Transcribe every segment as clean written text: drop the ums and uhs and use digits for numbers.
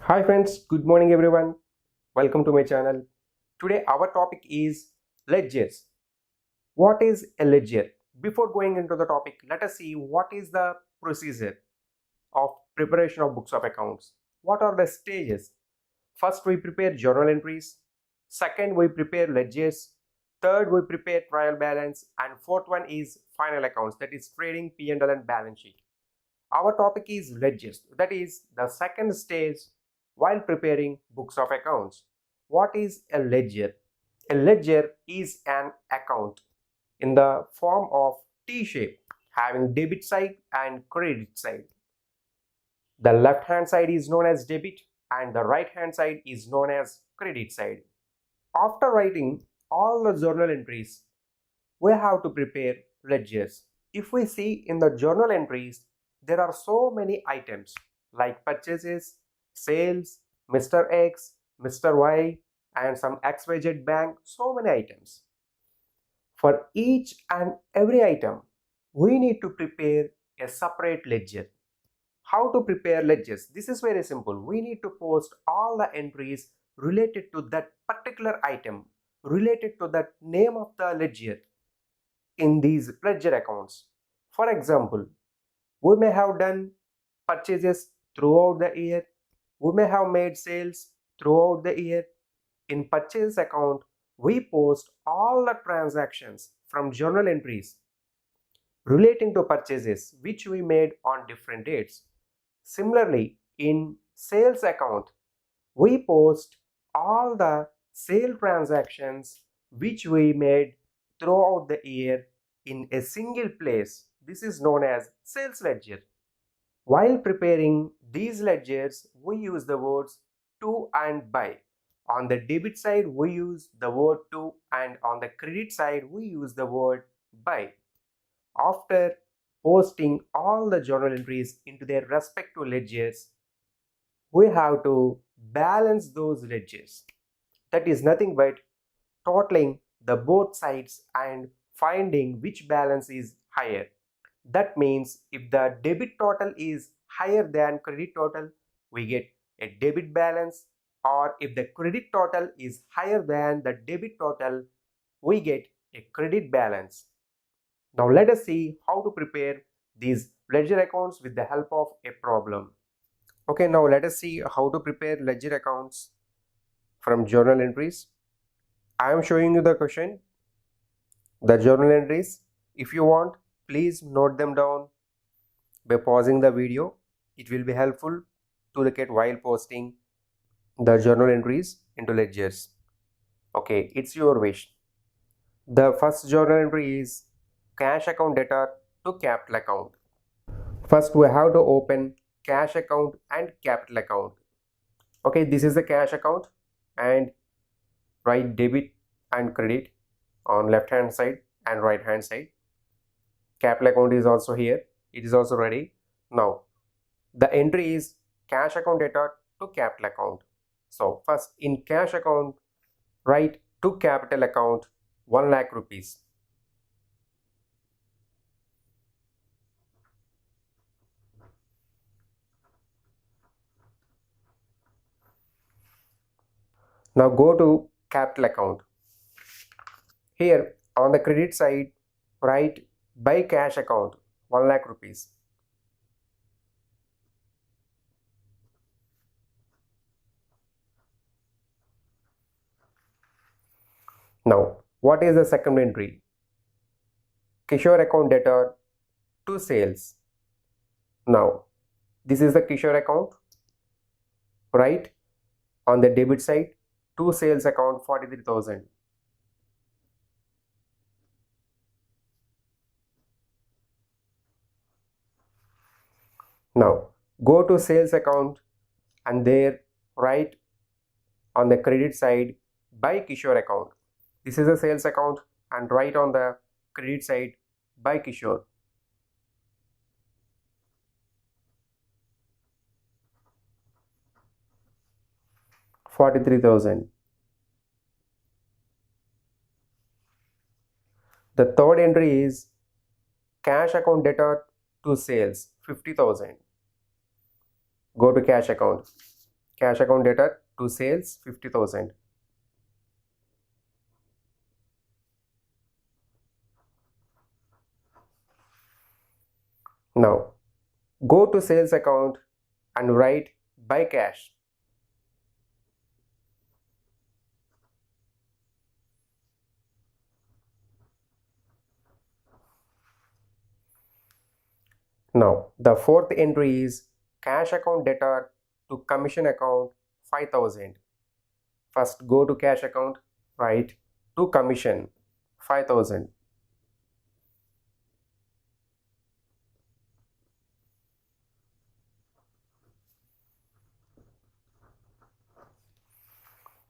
Hi friends, good morning everyone. Welcome to my channel. Today our topic is ledgers. What is a ledger? Before going into the topic, let us see what is the procedure of preparation of books of accounts. What are the stages? First we prepare journal entries. Second we prepare ledgers. Third we prepare trial balance, and fourth one is final accounts, that is trading, P&L and balance sheet. Our topic is ledgers, that is the second stage while preparing books of accounts. What is a ledger? A ledger is an account in the form of T shape, having debit side and credit side. The left hand side is known as debit and the right hand side is known as credit side. After writing all the journal entries, we have to prepare ledgers. If we see in the journal entries, there are so many items like purchases, sales, Mr. X, Mr. Y, and some XYZ bank, so many items. For each and every item, we need to prepare a separate ledger. How to prepare ledgers? This is very simple. We need to post all the entries related to that particular item, related to that name of the ledger in these ledger accounts. For example, we may have done purchases throughout the year. We may have made sales throughout the year. In purchase account, we post all the transactions from journal entries relating to purchases which we made on different dates. Similarly, in sales account, we post all the sale transactions which we made throughout the year in a single place. This is known as sales ledger. While preparing these ledgers, we use the words to and by. On the debit side, we use the word to, and on the credit side, we use the word by. After posting all the journal entries into their respective ledgers, we have to balance those ledgers. That is nothing but totaling the both sides and finding which balance is higher. That means if the debit total is higher than credit total, we get a debit balance, or if the credit total is higher than the debit total, we get a credit balance. Now let us see how to prepare these ledger accounts with the help of a problem. Okay, now let us see how to prepare ledger accounts from journal entries. I am showing you the question, the journal entries. If you want, please note them down by pausing the video. It will be helpful to look at while posting the journal entries into ledgers. Okay, it's your wish. The first journal entry is cash account debtor to capital account. First, we have to open cash account and capital account. Okay, this is the cash account, and write debit and credit on left hand side and right hand side. Capital account is also here. It is also ready. Now, the entry is cash account debtor to capital account. So, first in cash account, write to capital account 1 lakh rupees. Now go to capital account. Here on the credit side, write by cash account 1 lakh rupees. Now, what is the second entry? Kishore account debtor to sales. Now, this is the Kishore account. Write on the debit side to sales account 43,000. Now, go to sales account and there write on the credit side by Kishore account. This is a sales account, and write on the credit side by Kishore. $43,000. The third entry is cash account debtor to sales 50,000. Go to cash account. Cash account debtor to sales 50,000. Now go to sales account and write buy cash. Now the fourth entry is cash account debtor to commission account 5,000. First go to cash account, write to commission 5,000.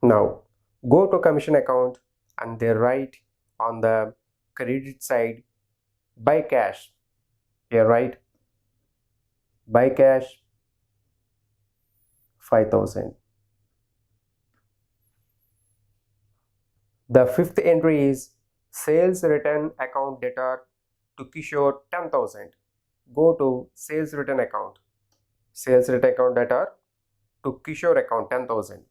Now go to commission account and they write on the credit side buy cash. Here write buy cash 5,000. The fifth entry is sales return account debtor to Kishore 10,000. Go to sales return account. Sales return account debtor to Kishore account 10,000.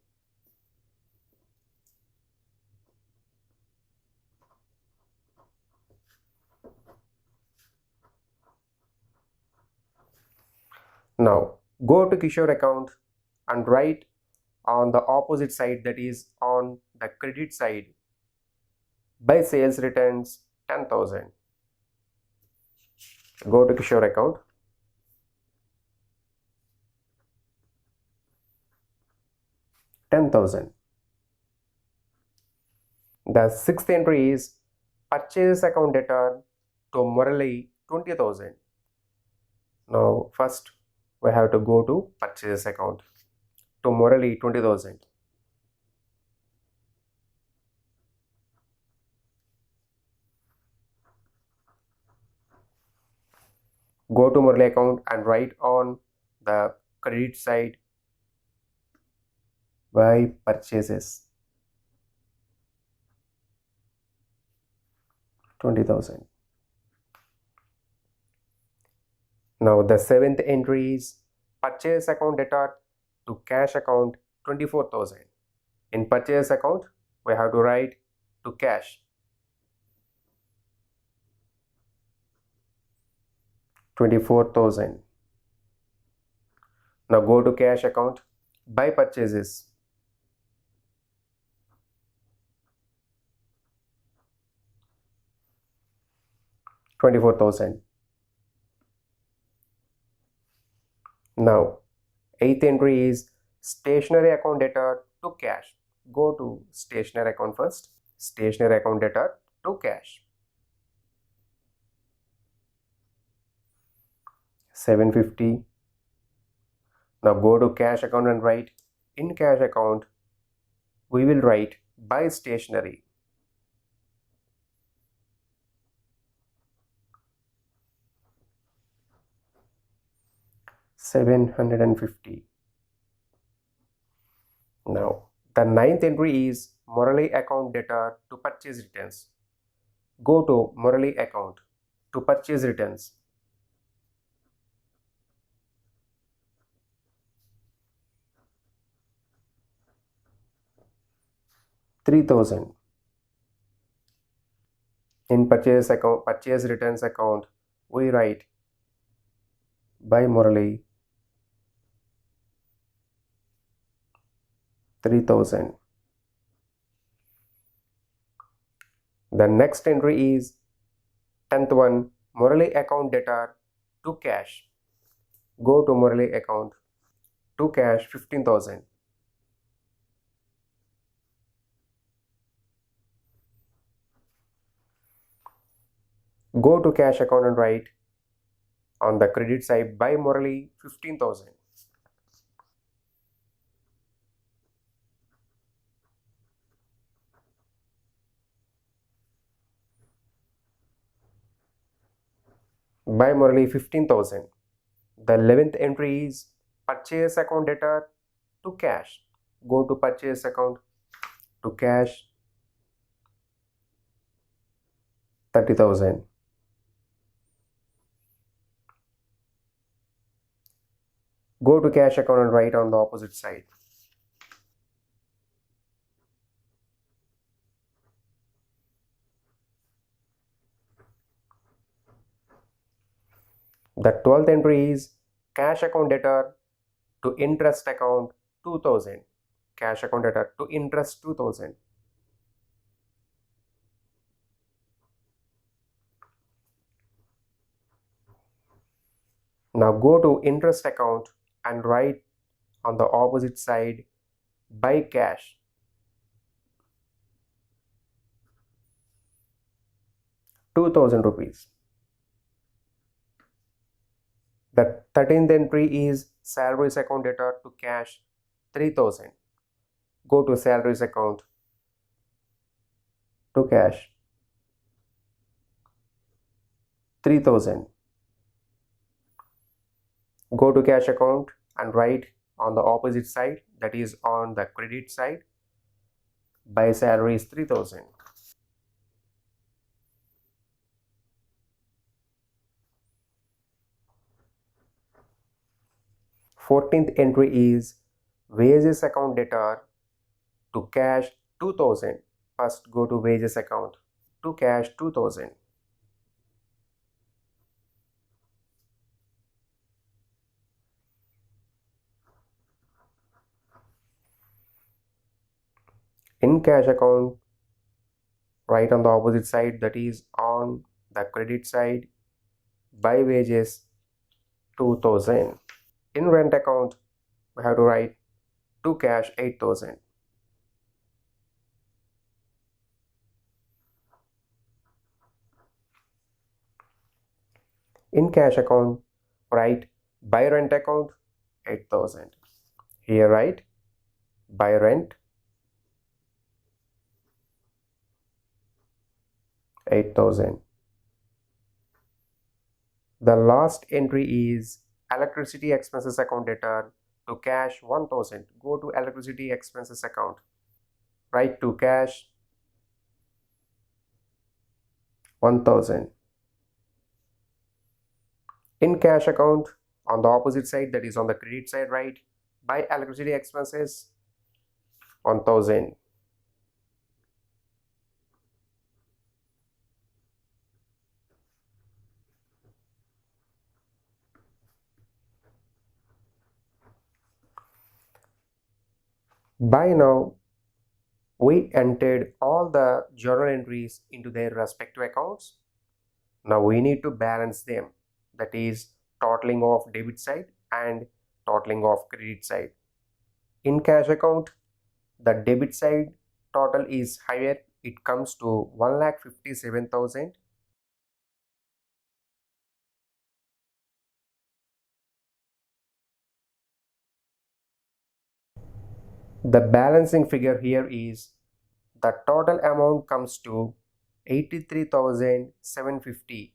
Now go to Kishore account and write on the opposite side, that is on the credit side, buy sales returns 10,000. Go to Kishore account. $10,000. The sixth entry is purchase account debtor to Murali 20,000. Now first we have to go to purchase account to Murali 20,000. Go to Murali account and write on the credit side buy purchases 20,000. Now the seventh entry is purchase account debtor to cash account 24,000. In purchase account we have to write to cash 24,000. Now go to cash account, buy purchases 24,000. Now eighth entry is stationery account debtor to cash. Go to stationery account first. Stationery account debtor to cash 750. Now go to cash account and write in cash account we will write buy stationery 750. Now the ninth entry is Murali account debtor to purchase returns. Go to Murali account to purchase returns 3,000. In purchase account, purchase returns account, we write buy Murali 3,000. The next entry is 10th one, Murali account debtor to cash. Go to Murali account to cash 15,000. Go to cash account and write on the credit side buy Murali 15,000. Buy Murali 15,000. The 11th entry is purchase account debtor to cash. Go to purchase account to cash 30,000. Go to cash account and write on the opposite side The 12th entry is cash account debtor to interest account 2000. Cash account debtor to interest 2000. Now go to interest account and write on the opposite side by cash 2000 rupees. The 13th entry is salaries account debtor to cash 3000. Go to salaries account to cash 3000. Go to cash account and write on the opposite side, that is on the credit side, by salaries 3000. Fourteenth entry is wages account debtor to cash 2000. First go to wages account to cash 2000. In cash account, write on the opposite side, that is on the credit side, by wages 2000. In rent account, we have to write to cash 8000. In cash account, write by rent account 8000. Here write by rent 8000. The last entry is electricity expenses account debtor to cash 1000. Go to electricity expenses account, write to cash 1000. In cash account, on the opposite side, that is on the credit side, write by electricity expenses 1000. By now, we entered all the journal entries into their respective accounts. Now we need to balance them, that is totaling of debit side and totaling of credit side. In cash account, the debit side total is higher, it comes to 1,57,000. The balancing figure here is the total amount comes to 83,750.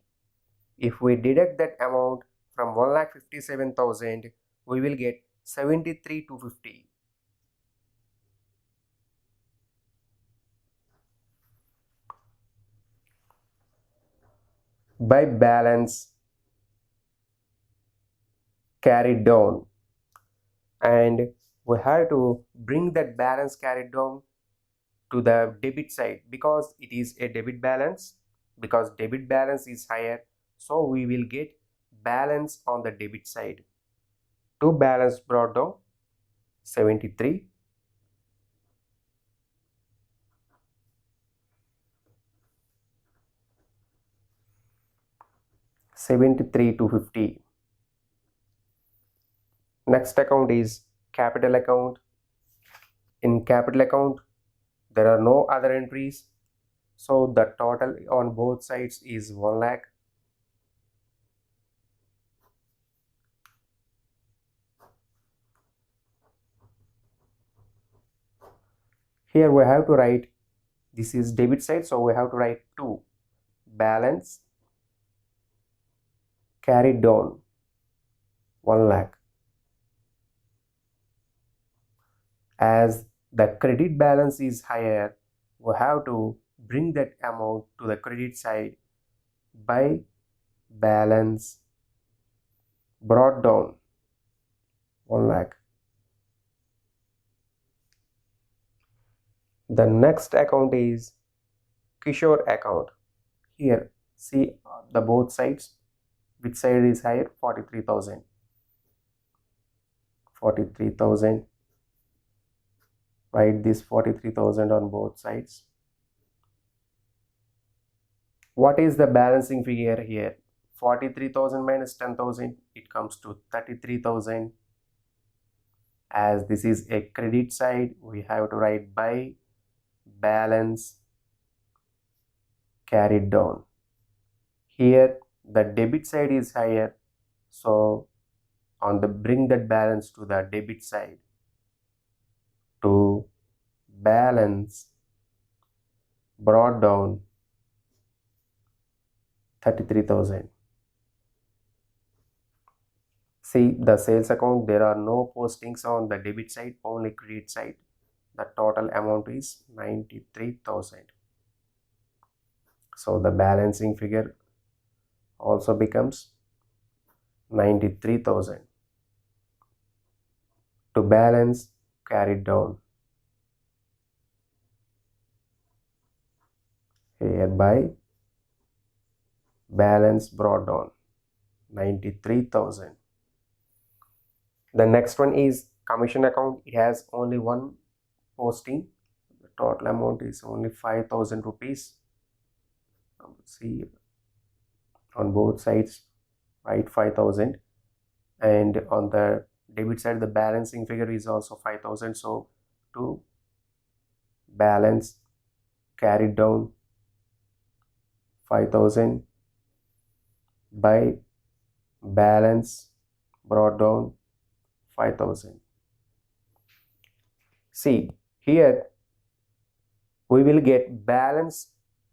If we deduct that amount from 1,57,000, we will get 73,250. By balance carried down, and we have to bring that balance carried down to the debit side because it is a debit balance, because debit balance is higher, so we will get balance on the debit side. To balance brought down 73, 250. Next account is capital account. In capital account, there are no other entries, so the total on both sides is 1 lakh. Here we have to write, this is debit side, so we have to write 2, balance carried down 1 lakh. As the credit balance is higher, we have to bring that amount to the credit side by balance brought down 1 lakh. The next account is Kishore account. Here see the both sides. Which side is higher? 43,000. 43,000. Write this 43,000 on both sides. What is the balancing figure here? 43,000 minus 10,000, it comes to 33,000. As this is a credit side, we have to write by balance carried down. Here the debit side is higher, so on the bring that balance to the debit side. To balance brought down 33,000. See the sales account, there are no postings on the debit side, only credit side. The total amount is 93,000. So the balancing figure also becomes 93,000. To balance carried down. Hereby balance brought down 93,000. The next one is commission account. It has only one posting. The total amount is only 5,000 rupees. See on both sides, write 5,000, and on the debit side the balancing figure is also 5,000. So to balance carried down 5,000 by balance brought down 5,000. See here we will get balance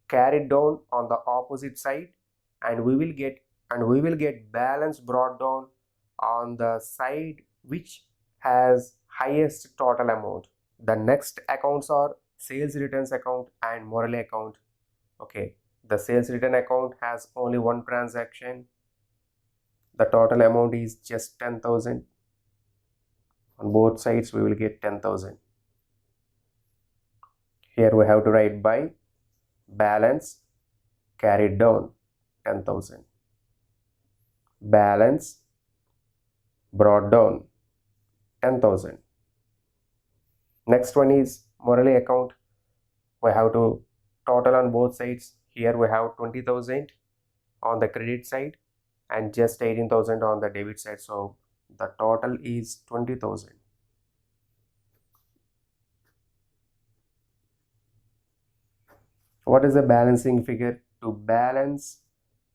carried down on the opposite side, and we will get balance brought down on the side which has highest total amount. The next accounts are sales returns account and morale account. Okay, the sales return account has only one transaction. The total amount is just 10,000. On both sides we will get 10,000. Here we have to write by balance carried down 10,000. Balance brought down 10,000. Next one is morale account. We have to total on both sides. Here we have 20,000 on the credit side and just 18,000 on the debit side. So the total is 20,000. What is the balancing figure? To balance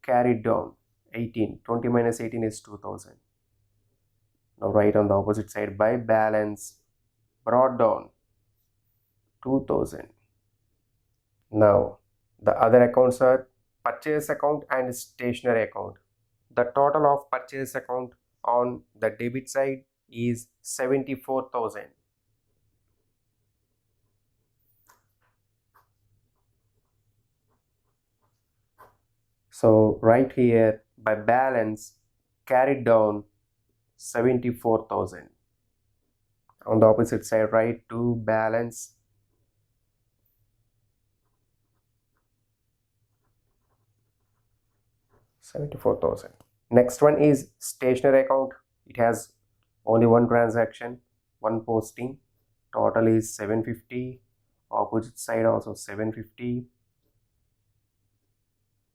carried down 18. 20 minus 18 is 2,000. Now write on the opposite side by balance brought down 2,000. Now the other accounts are purchase account and stationery account. The total of purchase account on the debit side is 74,000. So right here by balance carried down 74,000. On the opposite side, write to balance 74,000. Next one is stationery account. It has only one transaction, one posting. Total is 750. Opposite side also 750.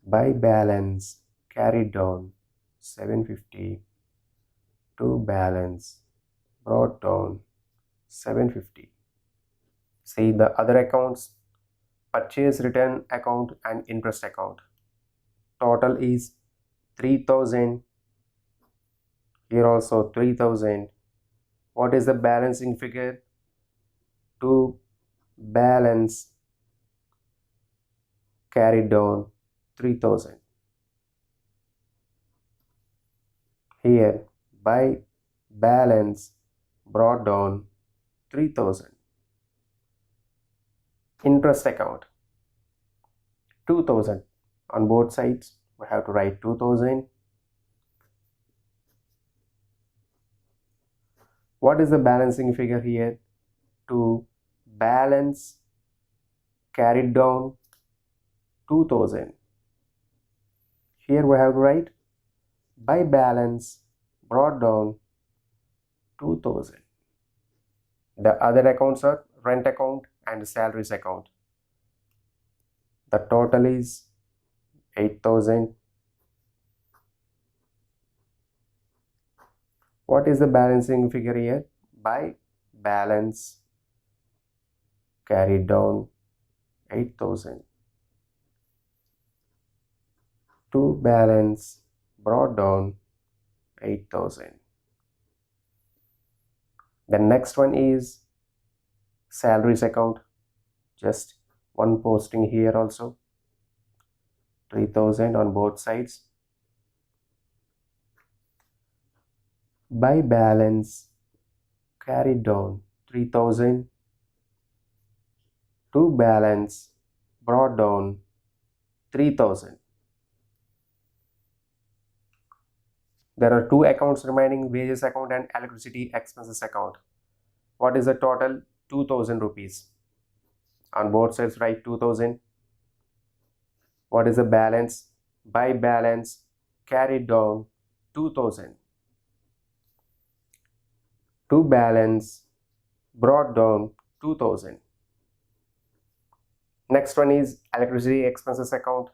By balance carried down 750 to balance brought down 750. See the other accounts, purchase return account and interest account. Total is 3,000. Here also 3,000. What is the balancing figure? To balance carried down 3,000. Here by balance brought down 3,000. Interest account 2,000. On both sides we have to write 2,000. What is the balancing figure here? To balance carried down 2,000. Here we have to write by balance brought down 2000. The other accounts are rent account and salaries account. The total is 8000. What is the balancing figure here? By balance carried down 8000 to balance brought down 8000. The next one is salaries account. Just one posting here also, 3000 on both sides. By balance carried down 3000 to balance brought down 3000. There are two accounts remaining, wages account and electricity expenses account. What is the total? 2000 rupees. On both sides write 2000. What is the balance? By balance carried down 2000 to balance brought down 2000. Next one is electricity expenses account.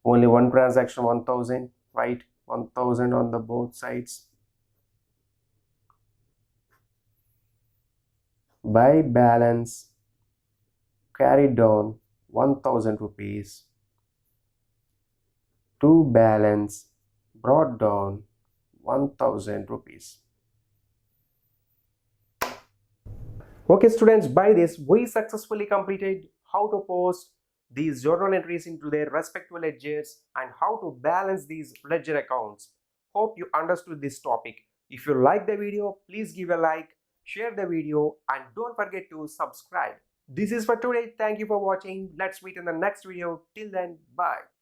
Only one transaction, 1000. Write 1000 on the both sides. By balance carried down 1000 rupees to balance brought down 1000 rupees. Okay students, by this we successfully completed how to post these journal entries into their respective ledgers and how to balance these ledger accounts. Hope you understood this topic. If you like the video, please give a like, share the video and don't forget to subscribe. This is for today. Thank you for watching. Let's meet in the next video. Till then, bye.